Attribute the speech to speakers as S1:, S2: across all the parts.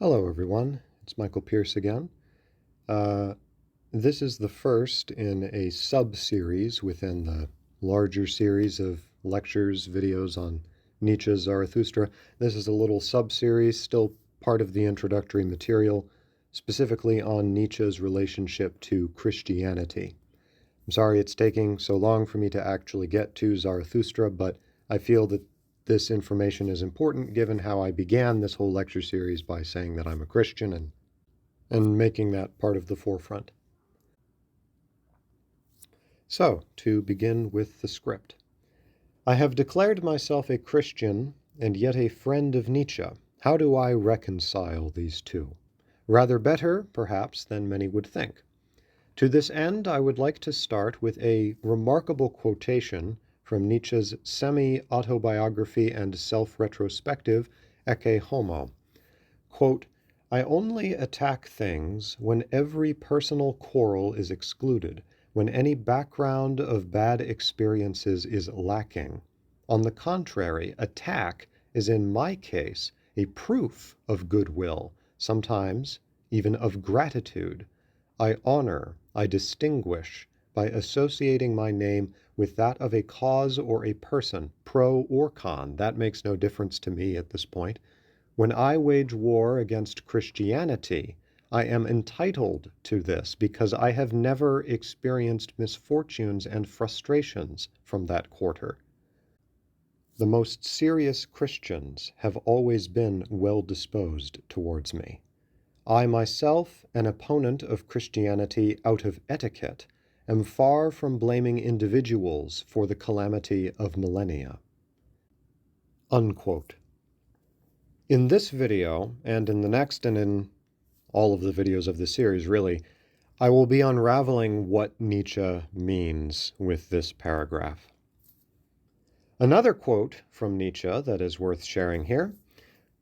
S1: Hello, everyone. It's Michael Pierce again. This is the first in a sub-series within the larger series of lectures, videos on Nietzsche's Zarathustra. This is a little sub-series, still part of the introductory material, specifically on Nietzsche's relationship to Christianity. I'm sorry it's taking so long for me to actually get to Zarathustra, but I feel that this information is important given how I began this whole lecture series by saying that I'm a Christian and making that part of the forefront. So, to begin with the script. I have declared myself a Christian and yet a friend of Nietzsche. How do I reconcile these two? Rather better, perhaps, than many would think. To this end, I would like to start with a remarkable quotation from Nietzsche's semi-autobiography and self-retrospective Ecce Homo. Quote, I only attack things when every personal quarrel is excluded, when any background of bad experiences is lacking. On the contrary, attack is in my case a proof of goodwill, sometimes even of gratitude. I honor, I distinguish, by associating my name with that of a cause or a person, pro or con. That makes no difference to me at this point. When I wage war against Christianity, I am entitled to this because I have never experienced misfortunes and frustrations from that quarter. The most serious Christians have always been well disposed towards me. I myself, an opponent of Christianity out of etiquette, am far from blaming individuals for the calamity of millennia. Unquote. In this video, and in the next, and in all of the videos of the series, really, I will be unraveling what Nietzsche means with this paragraph. Another quote from Nietzsche that is worth sharing here,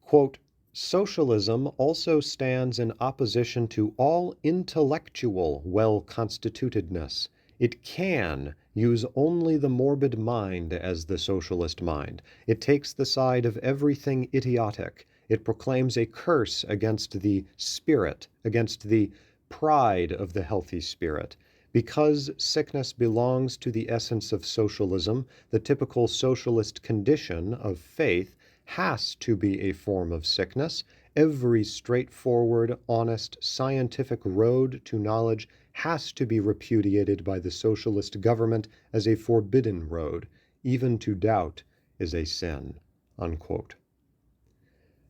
S1: quote, Socialism also stands in opposition to all intellectual well-constitutedness. It can use only the morbid mind as the socialist mind. It takes the side of everything idiotic. It proclaims a curse against the spirit, against the pride of the healthy spirit. Because sickness belongs to the essence of socialism, the typical socialist condition of faith has to be a form of sickness. Every straightforward, honest, scientific road to knowledge has to be repudiated by the socialist government as a forbidden road. Even to doubt is a sin. Unquote.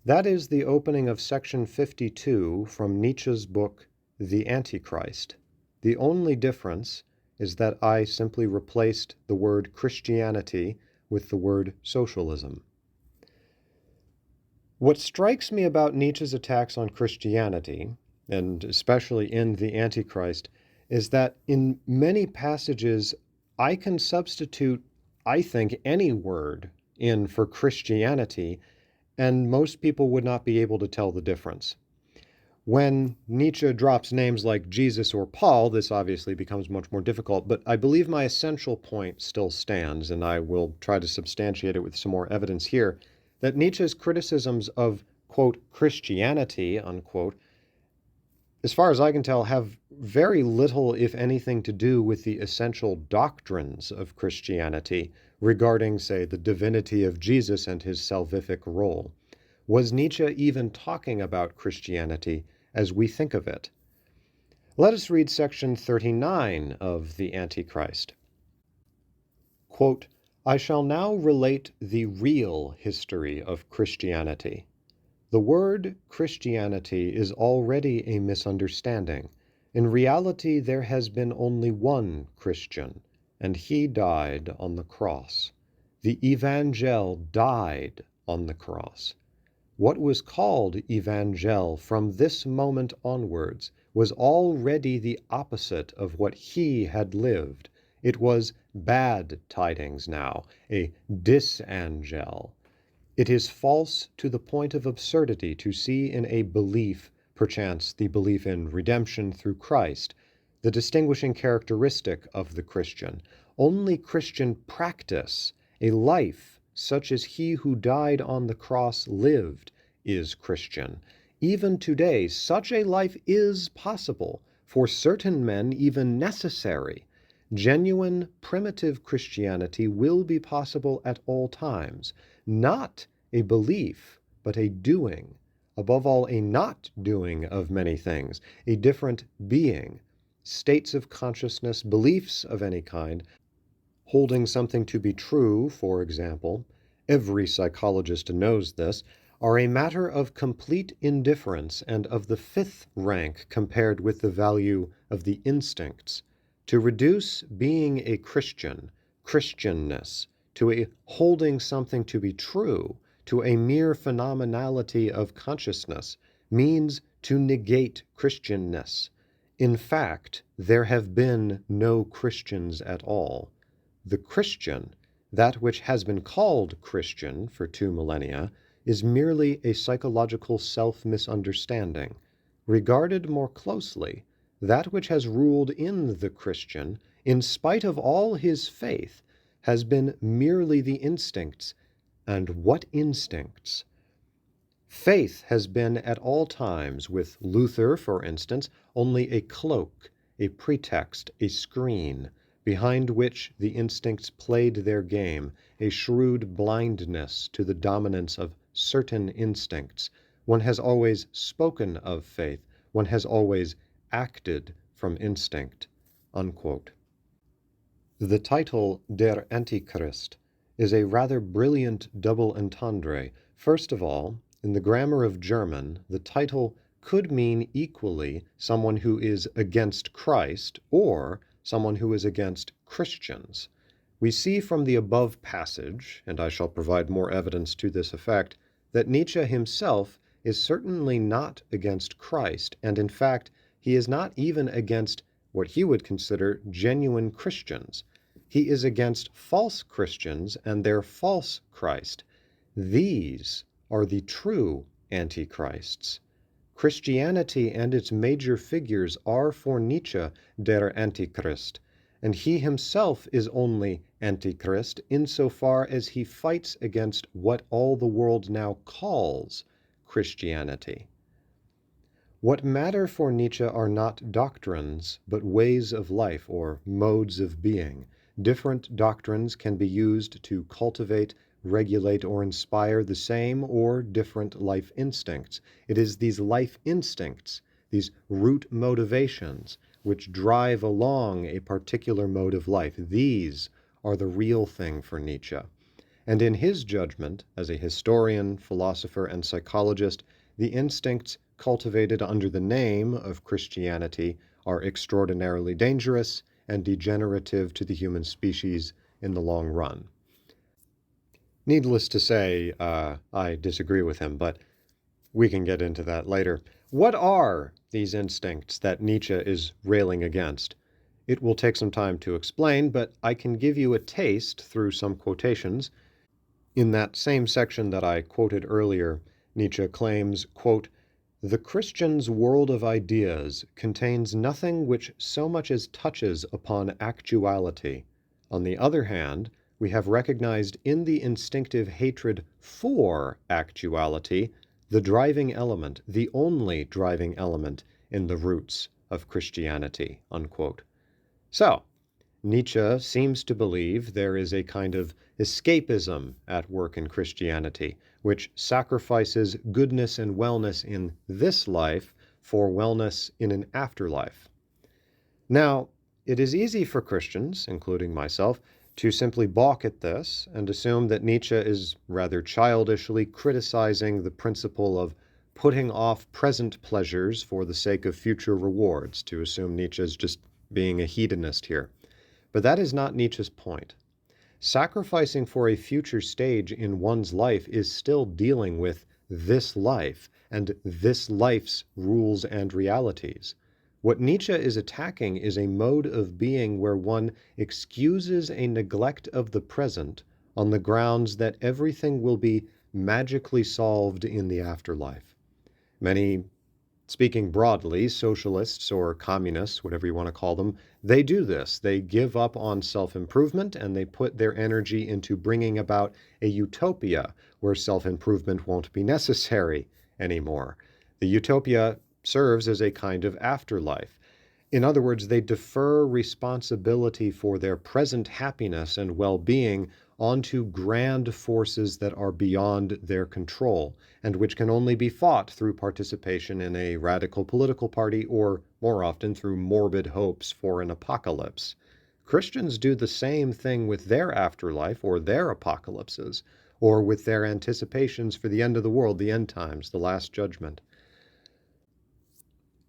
S1: That is the opening of section 52 from Nietzsche's book, The Antichrist. The only difference is that I simply replaced the word Christianity with the word socialism. What strikes me about Nietzsche's attacks on Christianity, and especially in The Antichrist, is that in many passages I can substitute, I think, any word in for Christianity, and most people would not be able to tell the difference. When Nietzsche drops names like Jesus or Paul, this obviously becomes much more difficult, but I believe my essential point still stands, and I will try to substantiate it with some more evidence here, that Nietzsche's criticisms of, quote, Christianity, unquote, as far as I can tell, have very little, if anything, to do with the essential doctrines of Christianity regarding, say, the divinity of Jesus and his salvific role. Was Nietzsche even talking about Christianity as we think of it? Let us read section 39 of The Antichrist. Quote, I shall now relate the real history of Christianity. The word Christianity is already a misunderstanding. In reality, there has been only one Christian, and he died on the cross. The Evangel died on the cross. What was called Evangel from this moment onwards was already the opposite of what he had lived. It was bad tidings now, a disangel. It is false to the point of absurdity to see in a belief, perchance the belief in redemption through Christ, the distinguishing characteristic of the Christian. Only Christian practice, a life such as he who died on the cross lived, is Christian. Even today, such a life is possible, for certain men even necessary. Genuine primitive Christianity will be possible at all times, not a belief, but a doing. Above all, a not doing of many things, a different being, states of consciousness, beliefs of any kind, holding something to be true, for example, every psychologist knows this, are a matter of complete indifference and of the fifth rank compared with the value of the instincts. To reduce being a Christian, Christianness, to a holding something to be true, to a mere phenomenality of consciousness, means to negate Christianness. In fact, there have been no Christians at all. The Christian, that which has been called Christian for 2 millennia, is merely a psychological self-misunderstanding. Regarded more closely, that which has ruled in the Christian, in spite of all his faith, has been merely the instincts. And what instincts? Faith has been at all times, with Luther, for instance, only a cloak, a pretext, a screen, behind which the instincts played their game, a shrewd blindness to the dominance of certain instincts. One has always spoken of faith. One has always acted from instinct." Unquote. The title Der Antichrist is a rather brilliant double entendre. First of all, in the grammar of German, the title could mean equally someone who is against Christ or someone who is against Christians. We see from the above passage, and I shall provide more evidence to this effect, that Nietzsche himself is certainly not against Christ, and in fact, he is not even against what he would consider genuine Christians. He is against false Christians and their false Christ. These are the true antichrists. Christianity and its major figures are for Nietzsche der Antichrist, and he himself is only Antichrist insofar as he fights against what all the world now calls Christianity. What matter for Nietzsche are not doctrines, but ways of life or modes of being. Different doctrines can be used to cultivate, regulate, or inspire the same or different life instincts. It is these life instincts, these root motivations, which drive along a particular mode of life. These are the real thing for Nietzsche. And in his judgment, as a historian, philosopher, and psychologist, the instincts cultivated under the name of Christianity are extraordinarily dangerous and degenerative to the human species in the long run. Needless to say, I disagree with him, but we can get into that later. What are these instincts that Nietzsche is railing against? It will take some time to explain, but I can give you a taste through some quotations. In that same section that I quoted earlier, Nietzsche claims, quote, "The Christian's world of ideas contains nothing which so much as touches upon actuality. On the other hand, we have recognized in the instinctive hatred for actuality the driving element, the only driving element in the roots of Christianity." Unquote. So, Nietzsche seems to believe there is a kind of escapism at work in Christianity, which sacrifices goodness and wellness in this life for wellness in an afterlife. Now, it is easy for Christians, including myself, to simply balk at this and assume that Nietzsche is rather childishly criticizing the principle of putting off present pleasures for the sake of future rewards, to assume Nietzsche is just being a hedonist here. But that is not Nietzsche's point. Sacrificing for a future stage in one's life is still dealing with this life and this life's rules and realities. What Nietzsche is attacking is a mode of being where one excuses a neglect of the present on the grounds that everything will be magically solved in the afterlife. Many, speaking broadly, socialists or communists, whatever you want to call them, they do this. They give up on self-improvement and they put their energy into bringing about a utopia where self-improvement won't be necessary anymore. The utopia serves as a kind of afterlife. In other words, they defer responsibility for their present happiness and well-being onto grand forces that are beyond their control, and which can only be fought through participation in a radical political party or, more often, through morbid hopes for an apocalypse. Christians do the same thing with their afterlife or their apocalypses, or with their anticipations for the end of the world, the end times, the last judgment.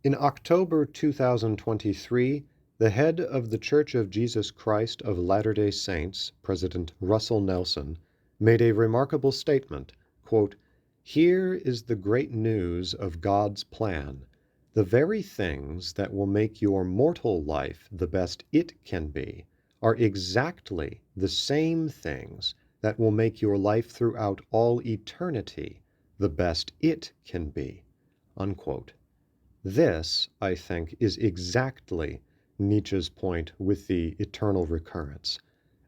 S1: In October 2023, the head of the Church of Jesus Christ of Latter-day Saints, President Russell Nelson, made a remarkable statement, quote, "Here is the great news of God's plan. The very things that will make your mortal life the best it can be are exactly the same things that will make your life throughout all eternity the best it can be." Unquote. This, I think, is exactly Nietzsche's point with the eternal recurrence.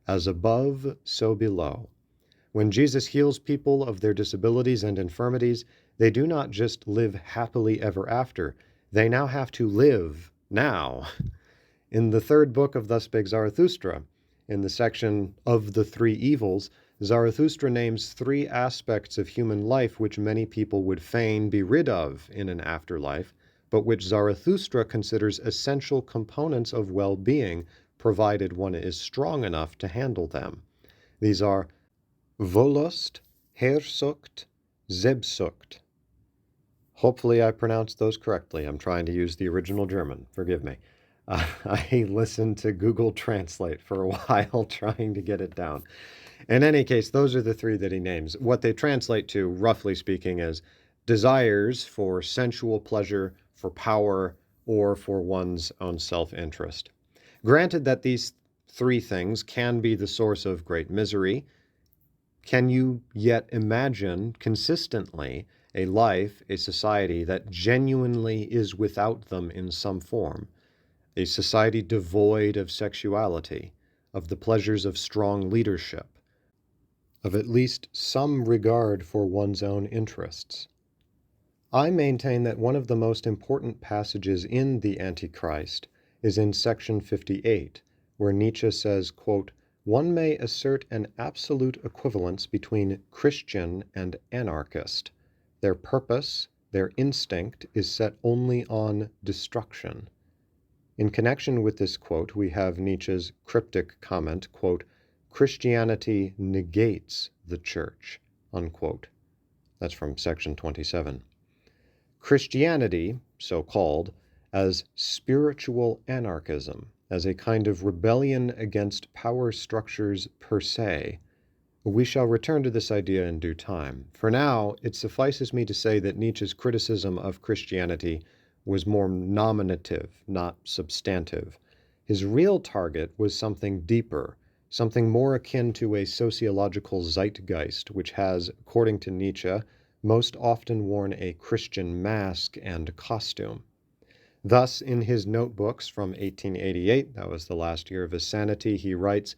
S1: As above, so below. When Jesus heals people of their disabilities and infirmities, they do not just live happily ever after. They now have to live now. In the third book of Thus Spake Zarathustra, in the section of the three evils, Zarathustra names three aspects of human life which many people would fain be rid of in an afterlife, but which Zarathustra considers essential components of well-being, provided one is strong enough to handle them. These are Wollust, Hersucht, Selbstsucht. Hopefully I pronounced those correctly. I'm trying to use the original German. Forgive me. I listened to Google Translate for a while trying to get it down. In any case, those are the three that he names. What they translate to, roughly speaking, is desires for sensual pleasure, for power, or for one's own self-interest. Granted that these three things can be the source of great misery, can you yet imagine consistently a life, a society that genuinely is without them in some form? A society devoid of sexuality, of the pleasures of strong leadership, of at least some regard for one's own interests. I maintain that one of the most important passages in the Antichrist is in section 58, where Nietzsche says, quote, "One may assert an absolute equivalence between Christian and anarchist. Their purpose, their instinct is set only on destruction." In connection with this quote, we have Nietzsche's cryptic comment, quote, "Christianity negates the church," unquote. That's from section 27. Christianity, so called, as spiritual anarchism, as a kind of rebellion against power structures per se. We shall return to this idea in due time. For now, it suffices me to say that Nietzsche's criticism of Christianity was more nominative, not substantive. His real target was something deeper, something more akin to a sociological zeitgeist, which has, according to Nietzsche, most often worn a Christian mask and costume. Thus, in his notebooks from 1888, that was the last year of his sanity, he writes,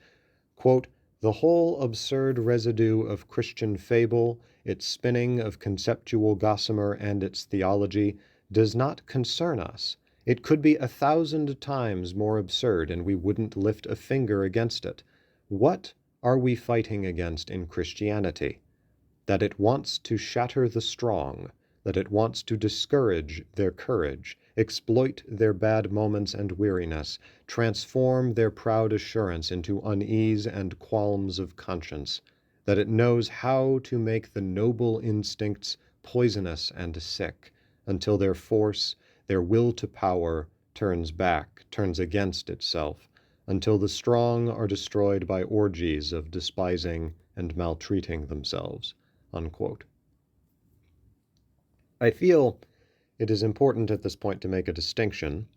S1: quote, "The whole absurd residue of Christian fable, its spinning of conceptual gossamer and its theology, does not concern us. It could be 1,000 times more absurd, and we wouldn't lift a finger against it. What are we fighting against in Christianity? That it wants to shatter the strong, that it wants to discourage their courage, exploit their bad moments and weariness, transform their proud assurance into unease and qualms of conscience, that it knows how to make the noble instincts poisonous and sick, until their force, their will to power, turns back, turns against itself, until the strong are destroyed by orgies of despising and maltreating themselves." Unquote. I feel it is important at this point to make a distinction.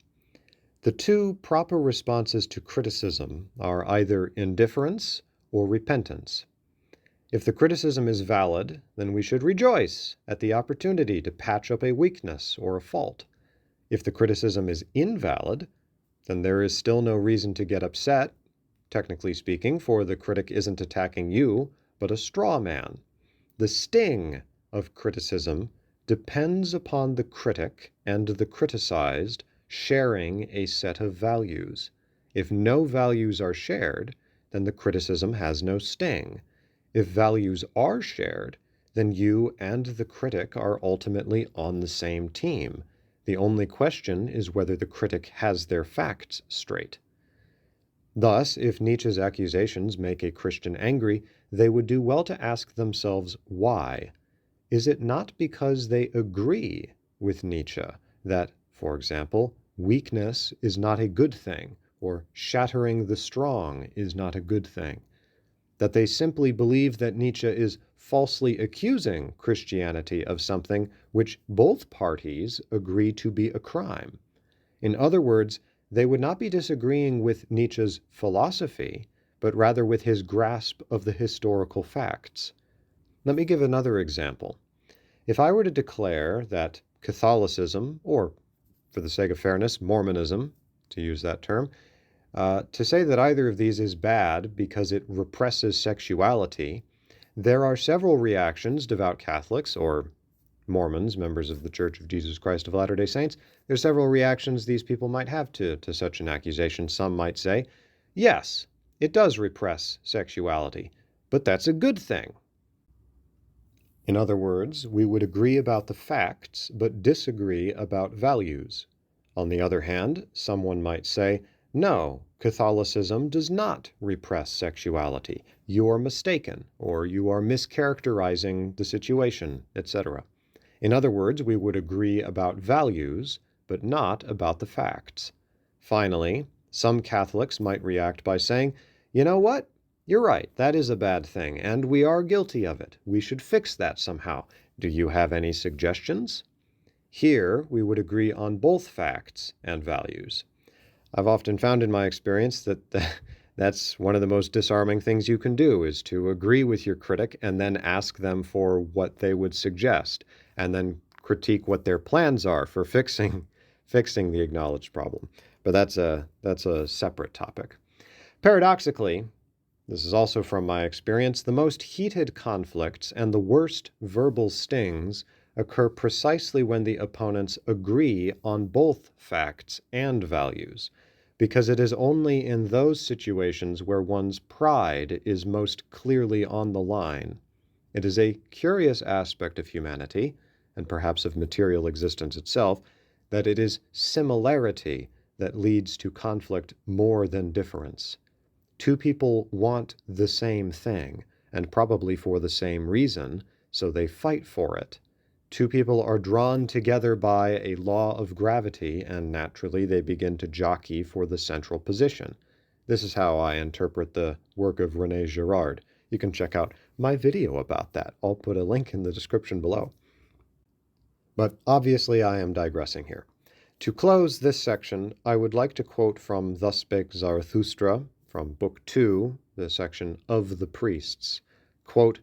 S1: The two proper responses to criticism are either indifference or repentance. If the criticism is valid, then we should rejoice at the opportunity to patch up a weakness or a fault. If the criticism is invalid, then there is still no reason to get upset, technically speaking, for the critic isn't attacking you, but a straw man. The sting of criticism depends upon the critic and the criticized sharing a set of values. If no values are shared, then the criticism has no sting. If values are shared, then you and the critic are ultimately on the same team. The only question is whether the critic has their facts straight. Thus, if Nietzsche's accusations make a Christian angry, they would do well to ask themselves why. Is it not because they agree with Nietzsche that, for example, weakness is not a good thing, or shattering the strong is not a good thing? That they simply believe that Nietzsche is falsely accusing Christianity of something which both parties agree to be a crime? In other words, they would not be disagreeing with Nietzsche's philosophy, but rather with his grasp of the historical facts. Let me give another example. If I were to declare that Catholicism, or for the sake of fairness, Mormonism, to use that term, to say that either of these is bad because it represses sexuality, there are several reactions devout Catholics, or Mormons, members of the Church of Jesus Christ of Latter-day Saints, there's several reactions these people might have to such an accusation. Some might say, yes, it does repress sexuality, but that's a good thing. In other words, we would agree about the facts, but disagree about values. On the other hand, someone might say, no, Catholicism does not repress sexuality. You're mistaken, or you are mischaracterizing the situation, etc. In other words, we would agree about values, but not about the facts. Finally, some Catholics might react by saying, you know what? You're right, that is a bad thing, and we are guilty of it. We should fix that somehow. Do you have any suggestions? Here, we would agree on both facts and values. I've often found in my experience that that's one of the most disarming things you can do, is to agree with your critic and then ask them for what they would suggest, and then critique what their plans are for fixing the acknowledged problem. But that's a separate topic. Paradoxically, this is also from my experience, the most heated conflicts and the worst verbal stings occur precisely when the opponents agree on both facts and values, because it is only in those situations where one's pride is most clearly on the line. It is a curious aspect of humanity, and perhaps of material existence itself, that it is similarity that leads to conflict more than difference. Two people want the same thing, and probably for the same reason, so they fight for it. Two people are drawn together by a law of gravity, and naturally they begin to jockey for the central position. This is how I interpret the work of René Girard. You can check out my video about that. I'll put a link in the description below. But obviously I am digressing here. To close this section, I would like to quote from Thus Spake Zarathustra, from Book 2, the section of the priests. Quote,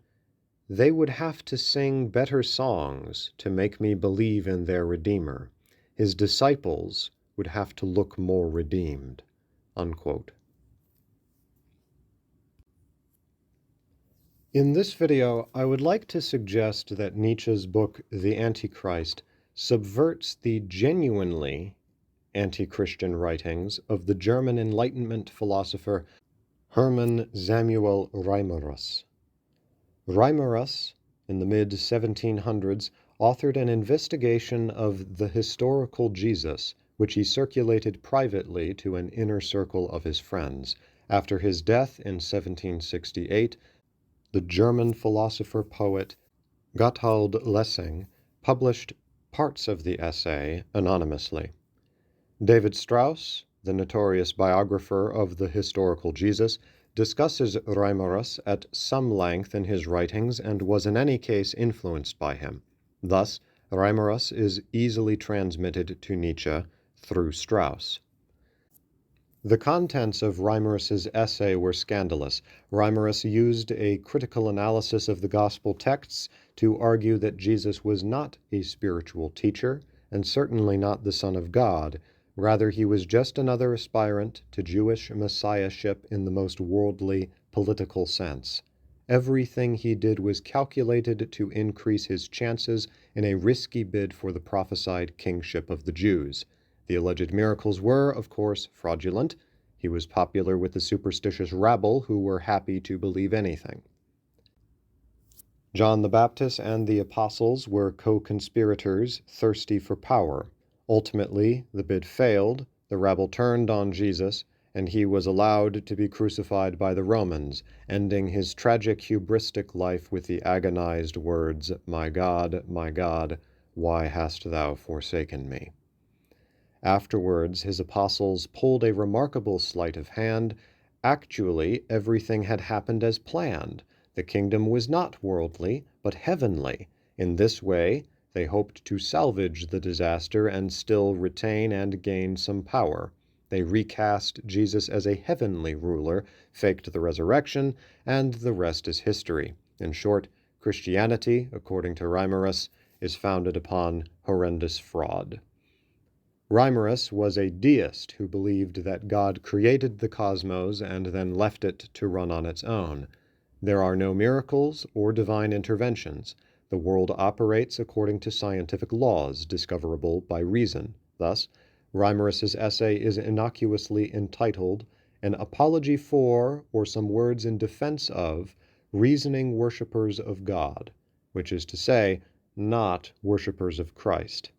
S1: "They would have to sing better songs to make me believe in their Redeemer. His disciples would have to look more redeemed." Unquote. In this video, I would like to suggest that Nietzsche's book, The Antichrist, subverts the genuinely anti-Christian writings of the German Enlightenment philosopher Hermann Samuel Reimarus. Reimarus, in the mid-1700s, authored an investigation of the historical Jesus, which he circulated privately to an inner circle of his friends. After his death in 1768, the German philosopher-poet Gotthold Lessing published parts of the essay anonymously. David Strauss, the notorious biographer of the historical Jesus, discusses Reimarus at some length in his writings and was in any case influenced by him. Thus, Reimarus is easily transmitted to Nietzsche through Strauss. The contents of Reimarus's essay were scandalous. Reimarus used a critical analysis of the gospel texts to argue that Jesus was not a spiritual teacher, and certainly not the Son of God. Rather, he was just another aspirant to Jewish messiahship in the most worldly, political sense. Everything he did was calculated to increase his chances in a risky bid for the prophesied kingship of the Jews. The alleged miracles were, of course, fraudulent. He was popular with the superstitious rabble who were happy to believe anything. John the Baptist and the apostles were co-conspirators, thirsty for power. Ultimately, the bid failed, the rabble turned on Jesus, and he was allowed to be crucified by the Romans, ending his tragic hubristic life with the agonized words, my God, why hast thou forsaken me?" Afterwards, his apostles pulled a remarkable sleight of hand. Actually, everything had happened as planned. The kingdom was not worldly, but heavenly. In this way, they hoped to salvage the disaster and still retain and gain some power. They recast Jesus as a heavenly ruler, faked the resurrection, and the rest is history. In short, Christianity, according to Reimarus, is founded upon horrendous fraud. Reimarus was a deist who believed that God created the cosmos and then left it to run on its own. There are no miracles or divine interventions. The world operates according to scientific laws discoverable by reason. Thus, Reimarus's essay is innocuously entitled An Apology for, or Some Words in Defense of, Reasoning Worshippers of God, which is to say, not worshippers of Christ.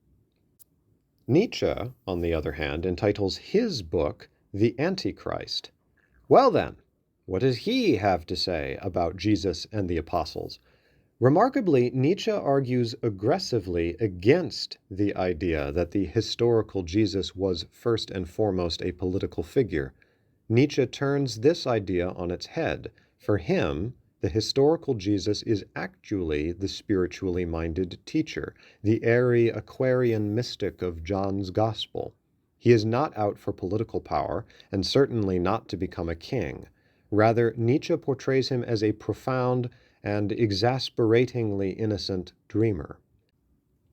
S1: Nietzsche, on the other hand, entitles his book The Antichrist. Well then, what does he have to say about Jesus and the apostles? Remarkably, Nietzsche argues aggressively against the idea that the historical Jesus was first and foremost a political figure. Nietzsche turns this idea on its head. For him, the historical Jesus is actually the spiritually minded teacher, the airy Aquarian mystic of John's Gospel. He is not out for political power, and certainly not to become a king. Rather, Nietzsche portrays him as a profound and exasperatingly innocent dreamer.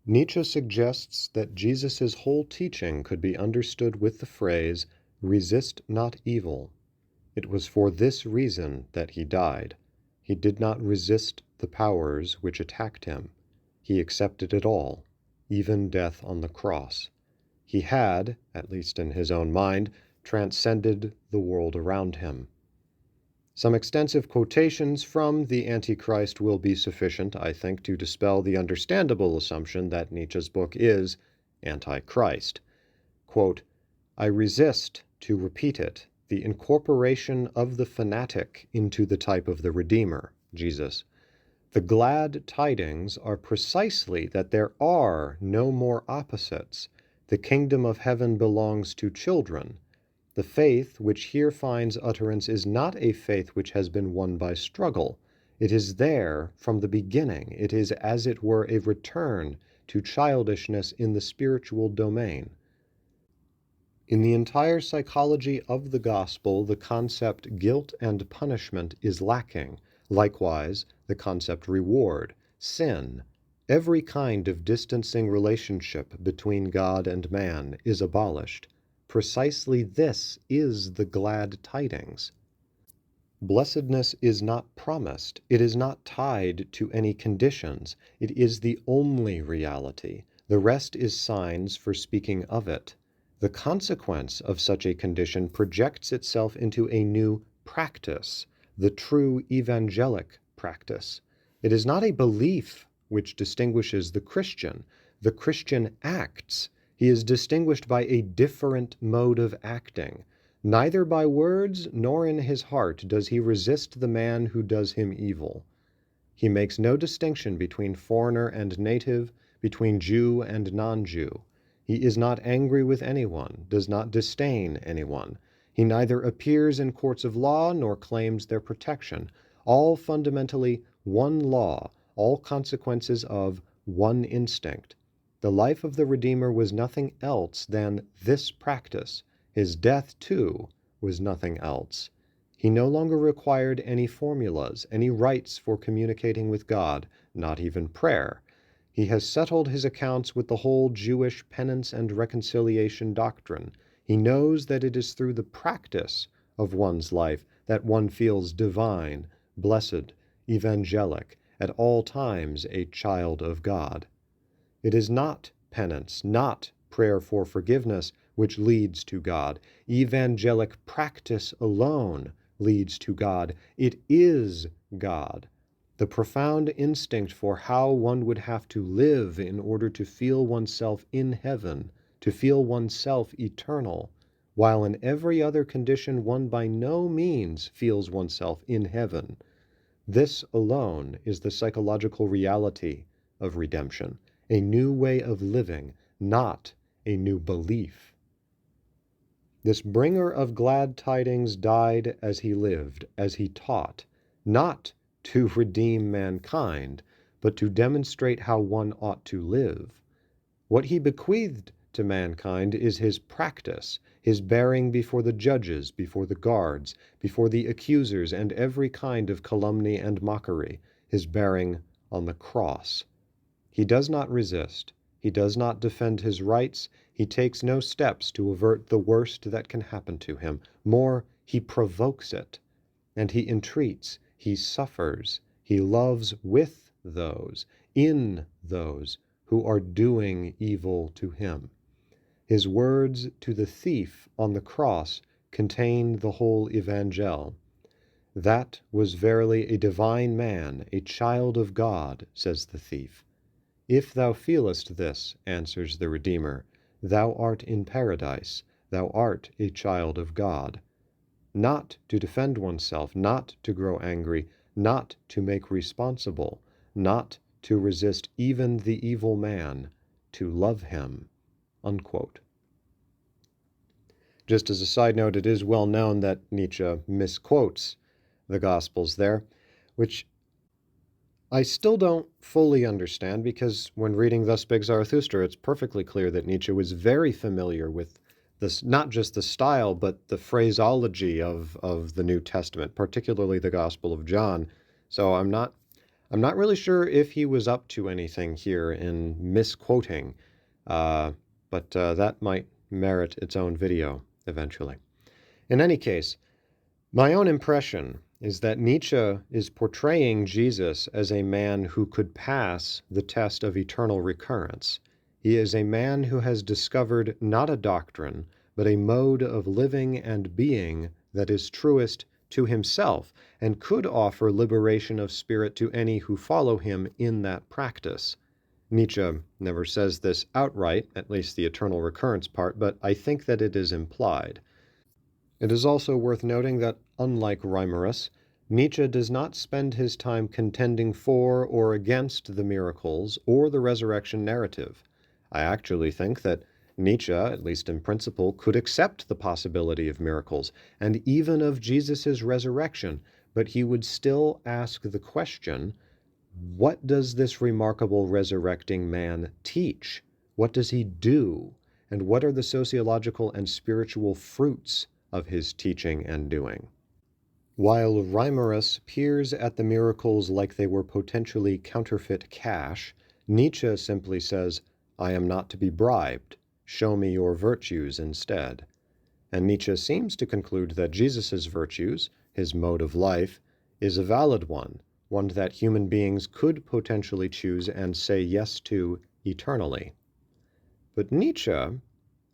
S1: Nietzsche suggests that Jesus' whole teaching could be understood with the phrase, resist not evil. It was for this reason that he died. He did not resist the powers which attacked him. He accepted it all, even death on the cross. He had, at least in his own mind, transcended the world around him. Some extensive quotations from the Antichrist will be sufficient, I think, to dispel the understandable assumption that Nietzsche's book is anti-Christ. Quote, I resist, to repeat it, the incorporation of the fanatic into the type of the Redeemer, Jesus. The glad tidings are precisely that there are no more opposites. The kingdom of heaven belongs to children. The faith which here finds utterance is not a faith which has been won by struggle. It is there from the beginning. It is, as it were, a return to childishness in the spiritual domain. In the entire psychology of the gospel, the concept guilt and punishment is lacking. Likewise, the concept reward, sin, every kind of distancing relationship between God and man is abolished. Precisely this is the glad tidings. Blessedness is not promised. It is not tied to any conditions. It is the only reality. The rest is signs for speaking of it. The consequence of such a condition projects itself into a new practice, the true evangelic practice. It is not a belief which distinguishes the Christian. The Christian acts. He is distinguished by a different mode of acting. Neither by words nor in his heart does he resist the man who does him evil. He makes no distinction between foreigner and native, between Jew and non-Jew. He is not angry with anyone, does not disdain anyone. He neither appears in courts of law nor claims their protection. All fundamentally one law, all consequences of one instinct. The life of the Redeemer was nothing else than this practice. His death, too, was nothing else. He no longer required any formulas, any rites for communicating with God, not even prayer. He has settled his accounts with the whole Jewish penance and reconciliation doctrine. He knows that it is through the practice of one's life that one feels divine, blessed, evangelic, at all times a child of God. It is not penance, not prayer for forgiveness, which leads to God. Evangelic practice alone leads to God. It is God. The profound instinct for how one would have to live in order to feel oneself in heaven, to feel oneself eternal, while in every other condition one by no means feels oneself in heaven. This alone is the psychological reality of redemption, a new way of living, not a new belief. This bringer of glad tidings died as he lived, as he taught, not to redeem mankind, but to demonstrate how one ought to live. What he bequeathed to mankind is his practice, his bearing before the judges, before the guards, before the accusers, and every kind of calumny and mockery, his bearing on the cross. He does not resist. He does not defend his rights. He takes no steps to avert the worst that can happen to him. More, he provokes it, and he entreats, he suffers, he loves with those, in those who are doing evil to him. His words to the thief on the cross contain the whole evangel. That was verily a divine man, a child of God, says the thief. If thou feelest this, answers the Redeemer, thou art in paradise, thou art a child of God. Not to defend oneself, not to grow angry, not to make responsible, not to resist even the evil man, to love him." Unquote. Just as a side note, it is well known that Nietzsche misquotes the Gospels there, which I still don't fully understand, because when reading Thus Spake Zarathustra, it's perfectly clear that Nietzsche was very familiar with this, not just the style, but the phraseology of the New Testament, particularly the Gospel of John. So I'm not really sure if he was up to anything here in misquoting, but that might merit its own video eventually. In any case, my own impression is that Nietzsche is portraying Jesus as a man who could pass the test of eternal recurrence. He is a man who has discovered not a doctrine, but a mode of living and being that is truest to himself and could offer liberation of spirit to any who follow him in that practice. Nietzsche never says this outright, at least the eternal recurrence part, but I think that it is implied. It is also worth noting that, unlike Reimarus, Nietzsche does not spend his time contending for or against the miracles or the resurrection narrative. I actually think that Nietzsche, at least in principle, could accept the possibility of miracles and even of Jesus' resurrection, but he would still ask the question, what does this remarkable resurrecting man teach? What does he do? And what are the sociological and spiritual fruits of his teaching and doing? While Reimarus peers at the miracles like they were potentially counterfeit cash, Nietzsche simply says, "I am not to be bribed. Show me your virtues instead." And Nietzsche seems to conclude that Jesus' virtues, his mode of life, is a valid one that human beings could potentially choose and say yes to eternally. But Nietzsche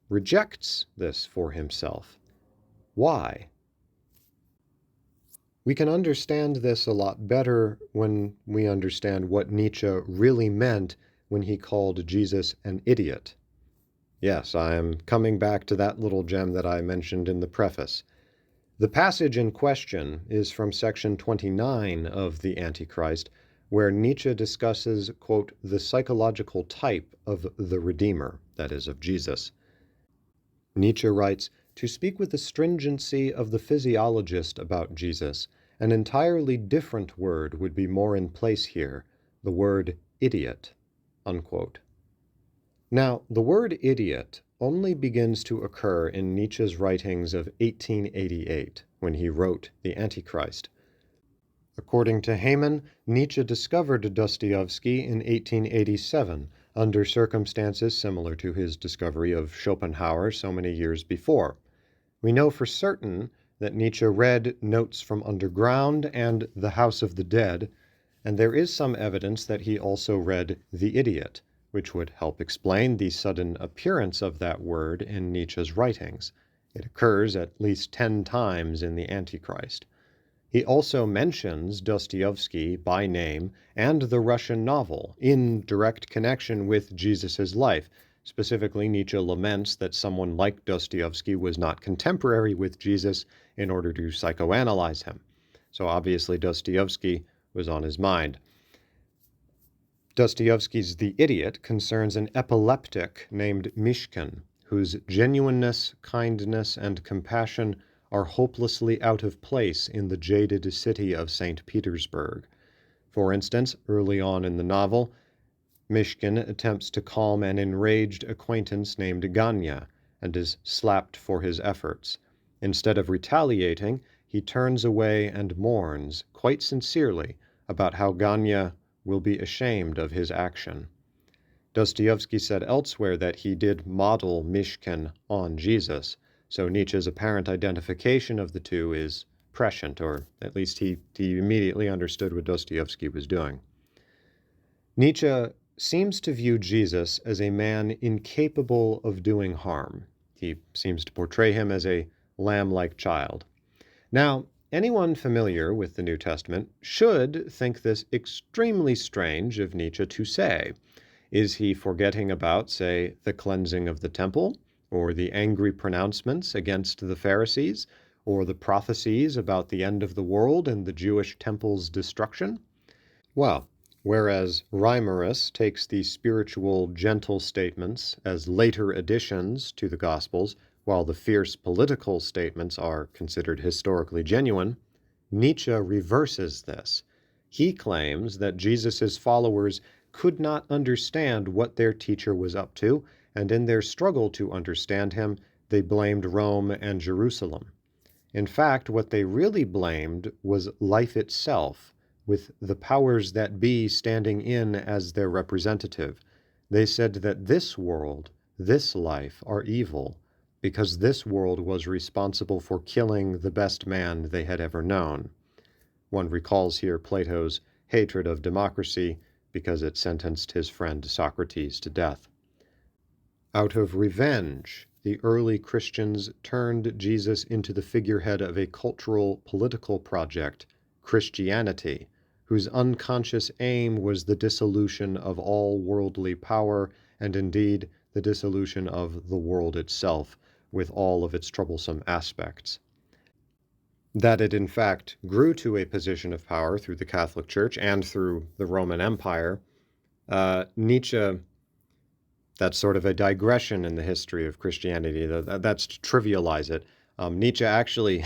S1: rejects this for himself. Why? We can understand this a lot better when we understand what Nietzsche really meant when he called Jesus an idiot. Yes, I am coming back to that little gem that I mentioned in the preface. The passage in question is from section 29 of the Antichrist, where Nietzsche discusses, quote, the psychological type of the Redeemer, that is, of Jesus. Nietzsche writes, "To speak with the stringency of the physiologist about Jesus, an entirely different word would be more in place here, the word idiot." Unquote. Now, the word idiot only begins to occur in Nietzsche's writings of 1888, when he wrote The Antichrist. According to Heyman, Nietzsche discovered Dostoevsky in 1887, under circumstances similar to his discovery of Schopenhauer so many years before. We know for certain that Nietzsche read Notes from Underground and The House of the Dead, and there is some evidence that he also read The Idiot, which would help explain the sudden appearance of that word in Nietzsche's writings. It occurs at least 10 times in the Antichrist. He also mentions Dostoevsky by name and the Russian novel in direct connection with Jesus' life. Specifically, Nietzsche laments that someone like Dostoevsky was not contemporary with Jesus in order to psychoanalyze him. So obviously Dostoevsky was on his mind. Dostoevsky's The Idiot concerns an epileptic named Mishkin, whose genuineness, kindness, and compassion are hopelessly out of place in the jaded city of St. Petersburg. For instance, early on in the novel, Mishkin attempts to calm an enraged acquaintance named Ganya and is slapped for his efforts. Instead of retaliating, he turns away and mourns, quite sincerely, about how Ganya will be ashamed of his action. Dostoevsky said elsewhere that he did model Mishkin on Jesus, so Nietzsche's apparent identification of the two is prescient, or at least he immediately understood what Dostoevsky was doing. Nietzsche seems to view Jesus as a man incapable of doing harm. He seems to portray him as a lamb-like child. Now, anyone familiar with the New Testament should think this extremely strange of Nietzsche to say. Is he forgetting about, say, the cleansing of the temple, or the angry pronouncements against the Pharisees, or the prophecies about the end of the world and the Jewish temple's destruction? Well, whereas Reimarus takes the spiritual, gentle statements as later additions to the Gospels, while the fierce political statements are considered historically genuine, Nietzsche reverses this. He claims that Jesus' followers could not understand what their teacher was up to, and in their struggle to understand him, they blamed Rome and Jerusalem. In fact, what they really blamed was life itself, with the powers that be standing in as their representative. They said that this world, this life, are evil, because this world was responsible for killing the best man they had ever known. One recalls here Plato's hatred of democracy, because it sentenced his friend Socrates to death. Out of revenge, the early Christians turned Jesus into the figurehead of a cultural, political project, Christianity, whose unconscious aim was the dissolution of all worldly power, and indeed the dissolution of the world itself, with all of its troublesome aspects. That it in fact grew to a position of power through the Catholic Church and through the Roman Empire, Nietzsche, that's sort of a digression in the history of Christianity. That's to trivialize it. Nietzsche actually,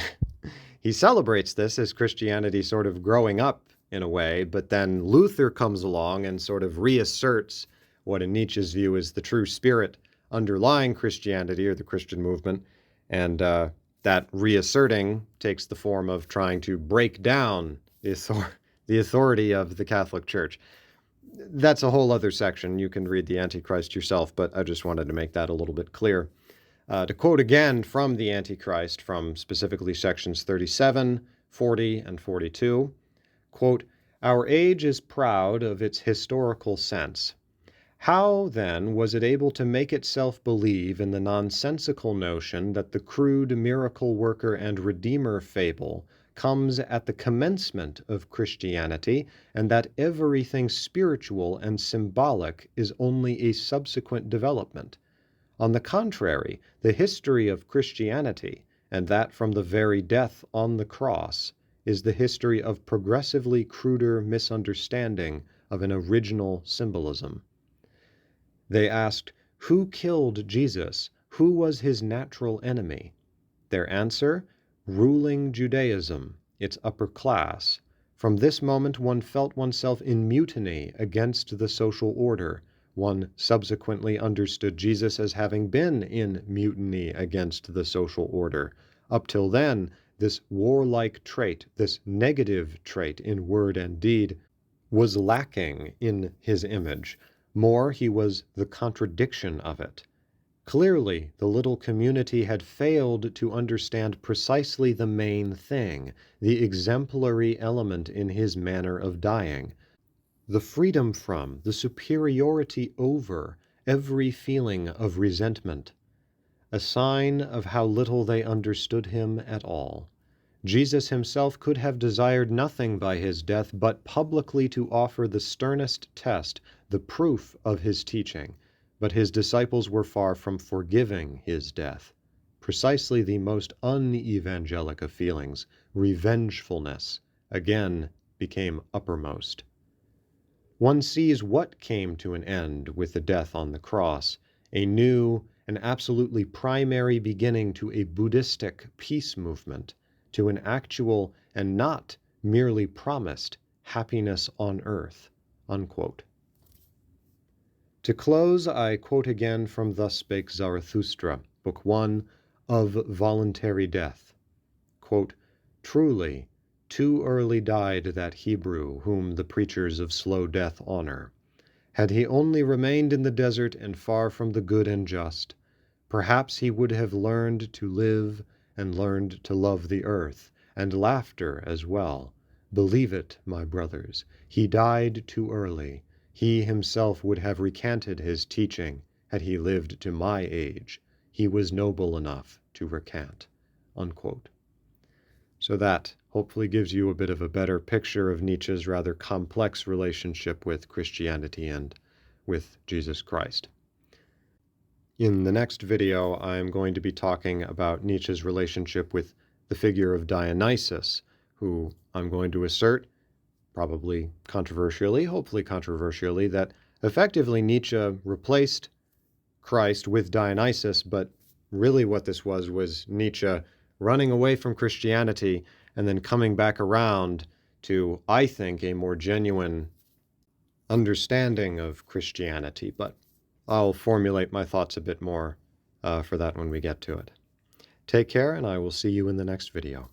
S1: he celebrates this as Christianity sort of growing up in a way, but then Luther comes along and sort of reasserts what in Nietzsche's view is the true spirit underlying Christianity or the Christian movement, and that reasserting takes the form of trying to break down the authority of the Catholic Church. That's a whole other section. You can read the Antichrist yourself, but I just wanted to make that a little bit clear. To quote again from the Antichrist, from specifically sections 37, 40, and 42, quote, "Our age is proud of its historical sense. How, then, was it able to make itself believe in the nonsensical notion that the crude miracle worker and redeemer fable comes at the commencement of Christianity, and that everything spiritual and symbolic is only a subsequent development? On the contrary, the history of Christianity, and that from the very death on the cross, is the history of progressively cruder misunderstanding of an original symbolism." They asked, "Who killed Jesus? Who was his natural enemy?" Their answer, "Ruling Judaism, its upper class. From this moment one felt oneself in mutiny against the social order. One subsequently understood Jesus as having been in mutiny against the social order. Up till then, this warlike trait, this negative trait in word and deed, was lacking in his image. More, he was the contradiction of it. Clearly, the little community had failed to understand precisely the main thing, the exemplary element in his manner of dying, the freedom from, the superiority over every feeling of resentment, a sign of how little they understood him at all. Jesus himself could have desired nothing by his death but publicly to offer the sternest test, the proof of his teaching, but his disciples were far from forgiving his death. Precisely the most unevangelic of feelings, revengefulness, again became uppermost. One sees what came to an end with the death on the cross, a new and absolutely primary beginning to a Buddhistic peace movement, to an actual and not merely promised happiness on earth." Unquote. To close, I quote again from Thus Spake Zarathustra, Book 1, Of Voluntary Death. Quote, "Truly, too early died that Hebrew whom the preachers of slow death honor. Had he only remained in the desert and far from the good and just, perhaps he would have learned to live and learned to love the earth, and laughter as well. Believe it, my brothers, he died too early. He himself would have recanted his teaching had he lived to my age. He was noble enough to recant." Unquote. So that hopefully gives you a bit of a better picture of Nietzsche's rather complex relationship with Christianity and with Jesus Christ. In the next video, I'm going to be talking about Nietzsche's relationship with the figure of Dionysus, who I'm going to assert, probably controversially, hopefully controversially, that effectively Nietzsche replaced Christ with Dionysus, but really what this was Nietzsche running away from Christianity and then coming back around to, I think, a more genuine understanding of Christianity, but I'll formulate my thoughts a bit more for that when we get to it. Take care, and I will see you in the next video.